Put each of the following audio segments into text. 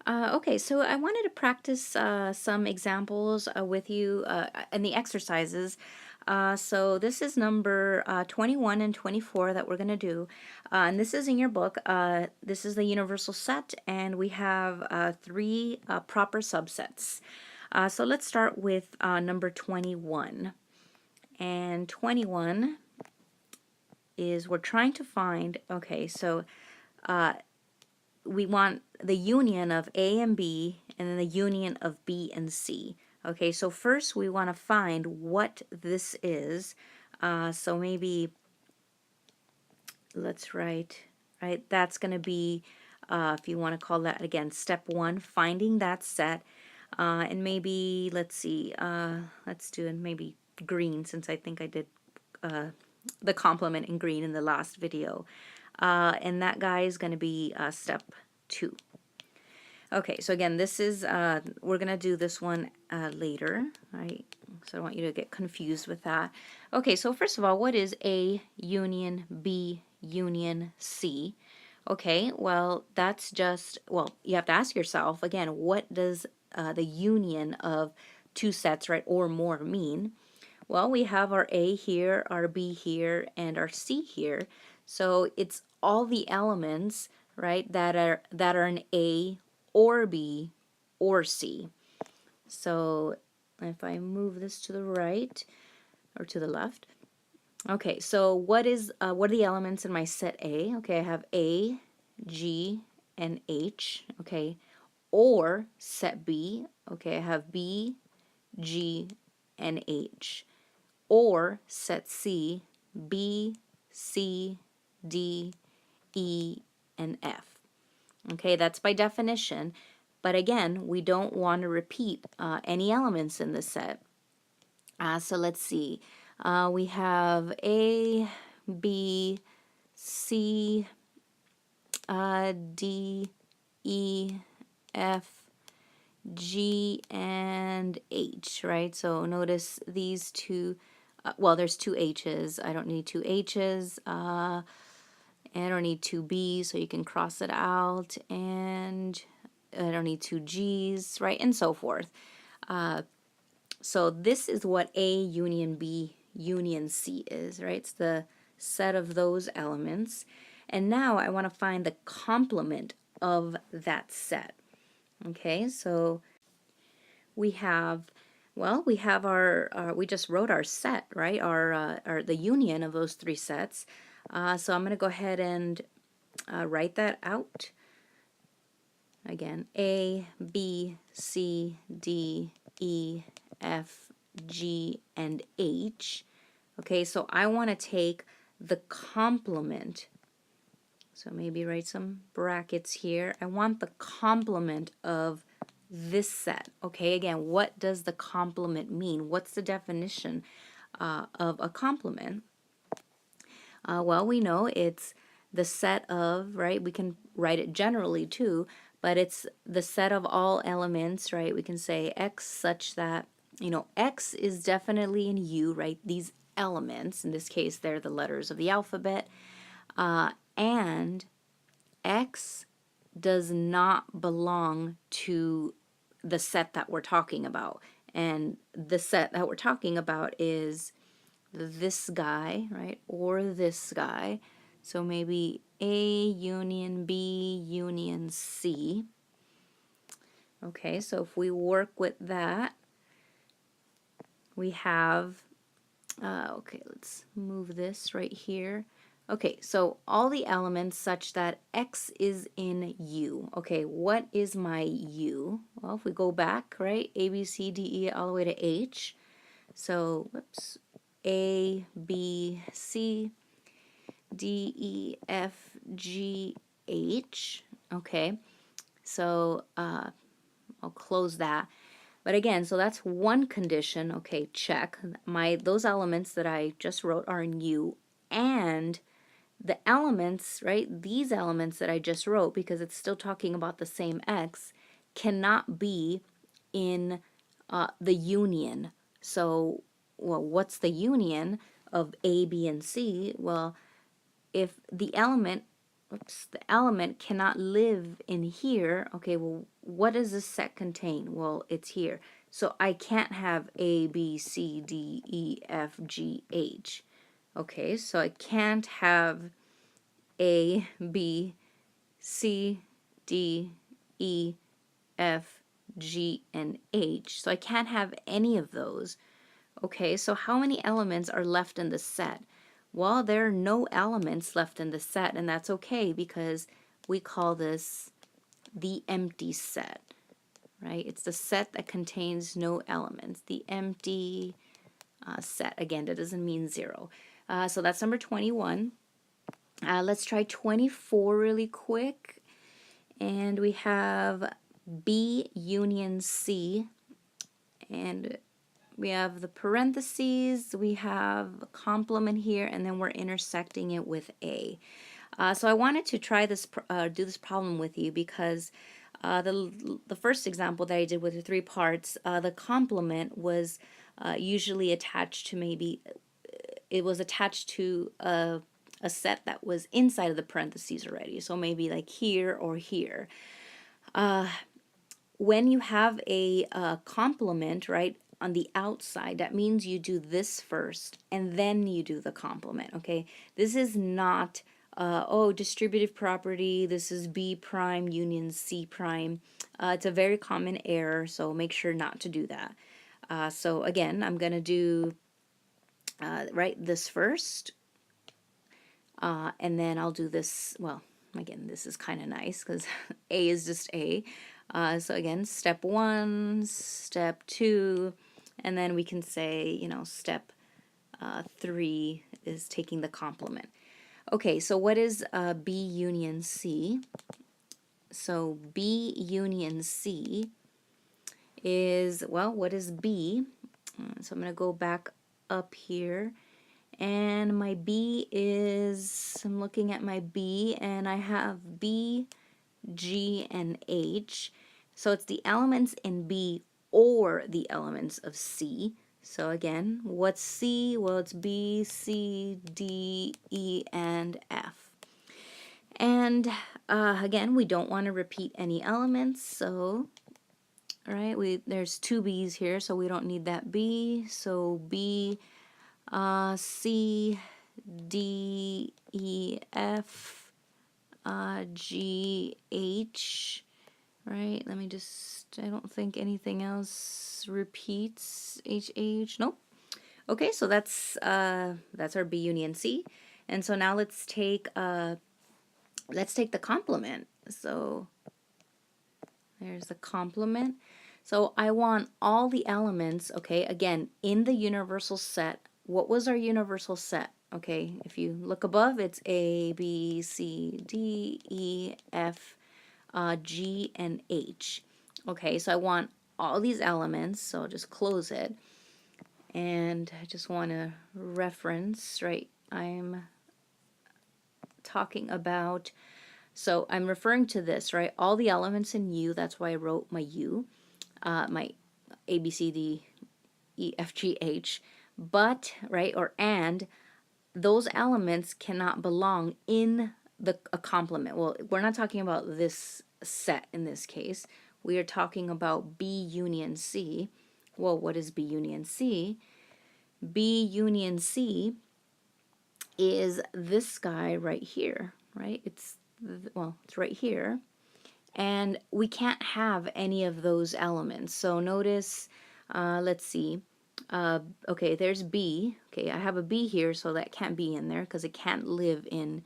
Okay, so I wanted to practice some examples with you and the exercises. So this is number 21 and 24 that we're going to do. And this is in your book. This is the universal set, and we have three proper subsets. So let's start with number 21. And 21 is we're trying to find, okay, so we want the union of A and B and then the union of B and C. Okay, so first we want to find what this is. So maybe let's write, right, that's going to be, if you want to call that again, step one, finding that set. And maybe, let's see, let's do it maybe green, since I think I did the complement in green in the last video. And that guy is going to be step two. Okay, so again, this is, we're going to do this one later, right? So I don't want you to get confused with that. Okay, so first of all, what is A union B union C? Okay, well, that's just, well, you have to ask yourself, again, what does the union of two sets, right, or more mean? Well, we have our A here, our B here, and our C here. So it's all the elements, right, that are an A or B or C. So if I move this to the right or to the left. Okay, so what are the elements in my set A? Okay, I have A, G, and H. Okay, or set B. Okay, I have B, G, and H. Or set C, B, C, D, E, and F. Okay, that's by definition. But again, we don't want to repeat any elements in this set. So let's see. We have A, B, C, D, E, F, G, and H, right? So notice these two, well, there's two H's. I don't need two H's. And I don't need two B's, so you can cross it out. And I don't need two G's, right? And so forth. So this is what A union B union C is, right? It's the set of those elements. And now I want to find the complement of that set. Okay, so we have, well, we have we just wrote our set, right? Our the union of those three sets. So I'm going to go ahead and write that out. Again, A, B, C, D, E, F, G, and H. Okay, so I want to take the complement. So maybe write some brackets here. I want the complement of this set. Okay, again, what does the complement mean? What's the definition of a complement? Well, we know it's the set of, right? We can write it generally too, but it's the set of all elements, right? We can say X such that, you know, X is definitely in U, right? These elements, in this case, they're the letters of the alphabet, and X does not belong to the set that we're talking about. And the set that we're talking about is this guy, right, or this guy. So maybe A union B union C. Okay, so if we work with that, we have, okay, let's move this right here. Okay, so all the elements such that X is in U. Okay, what is my U? Well, if we go back, right, A, B, C, D, E, all the way to H. So, whoops, A, B, C, D, E, F, G, H. Okay, so I'll close that. But again, so that's one condition. Okay, check. Those elements that I just wrote are in U, and the elements, right, these elements that I just wrote, because it's still talking about the same X, cannot be in the union. So, well, what's the union of A, B, and C? Well, if the element, oops, the element cannot live in here. Okay, well, what does this set contain? Well, it's here. So I can't have A, B, C, D, E, F, G, H. Okay, so I can't have A, B, C, D, E, F, G, and H. So I can't have any of those. Okay, so how many elements are left in the set? Well, there are no elements left in the set, and that's okay because we call this the empty set, right? It's the set that contains no elements. The empty set. Again, that doesn't mean zero. So that's number 21. Let's try 24 really quick. And we have B union C. And we have the parentheses, we have a complement here, and then we're intersecting it with A. So I wanted to try this, do this problem with you because the first example that I did with the 3 parts, the complement was usually attached to it was attached to a set that was inside of the parentheses already. So maybe like here or here. When you have a complement, right, on the outside, that means you do this first and then you do the complement, okay? This is not, oh, distributive property, this is B prime union C prime. It's a very common error, so make sure not to do that. So again, I'm going to do, right, this first, and then I'll do this, well, again, this is kind of nice because A is just A. So again, step 1, step 2, and then we can say, you know, step 3 is taking the complement. Okay, so what is B union C? So B union C is, well, what is B? So I'm going to go back up here. And my B is, I'm looking at my B, and I have B, G, and H. So it's the elements in B or the elements of C. So again, what's C? Well, it's B, C, D, E, and F. And again, we don't want to repeat any elements, so all right, there's 2 B's here, so we don't need that B. So B, C, D, E, F, G, H, right? Let me just, I don't think anything else repeats H, H, nope. Okay, so that's our B union C. And so now let's take the complement. So there's the complement. So I want all the elements, okay, again, in the universal set. What was our universal set? Okay, if you look above, it's A, B, C, D, E, F, G, and H. Okay, so I want all these elements, so I'll just close it. And I just want to reference, right, I'm talking about, so I'm referring to this, right, all the elements in U, that's why I wrote my U, my A, B, C, D, E, F, G, H, but, right, or and, those elements cannot belong in a complement. Well, we're not talking about this set in this case. We are talking about B union C. Well, what is B union C? B union C is this guy right here, right? It's, well, it's right here. And we can't have any of those elements. So notice, let's see. Okay, there's B. Okay, I have a B here, so that can't be in there because it can't live in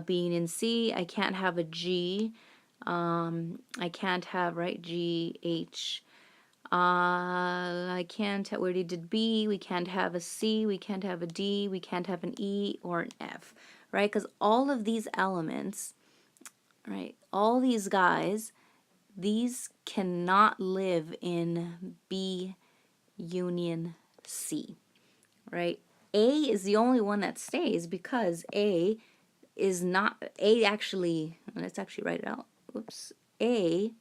being in C. I can't have a G. I can't have, right, G, H. I can't have, we already did B. We can't have a C. We can't have a D. We can't have an E or an F, right? Because all of these elements, right, all these guys, these cannot live in B union C, right? A is the only one that stays because A is not, A actually, let's actually write it out. Oops. A,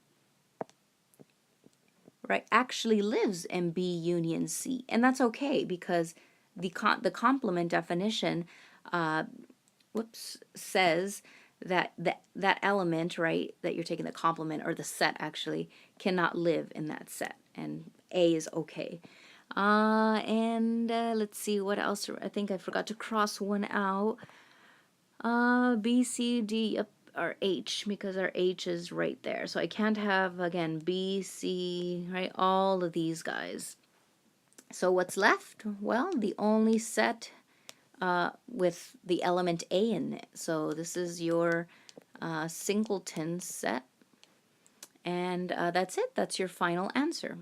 right, actually lives in B union C. And that's okay because the complement definition, says that element, right, that you're taking, the complement or the set actually, cannot live in that set, and A is okay. And let's see what else. I think I forgot to cross one out. B, C, D, yep, our H, because our H is right there. So I can't have, again, B, C, right, all of these guys. So what's left? Well, the only set with the element A in it. So this is your singleton set. And that's it. That's your final answer.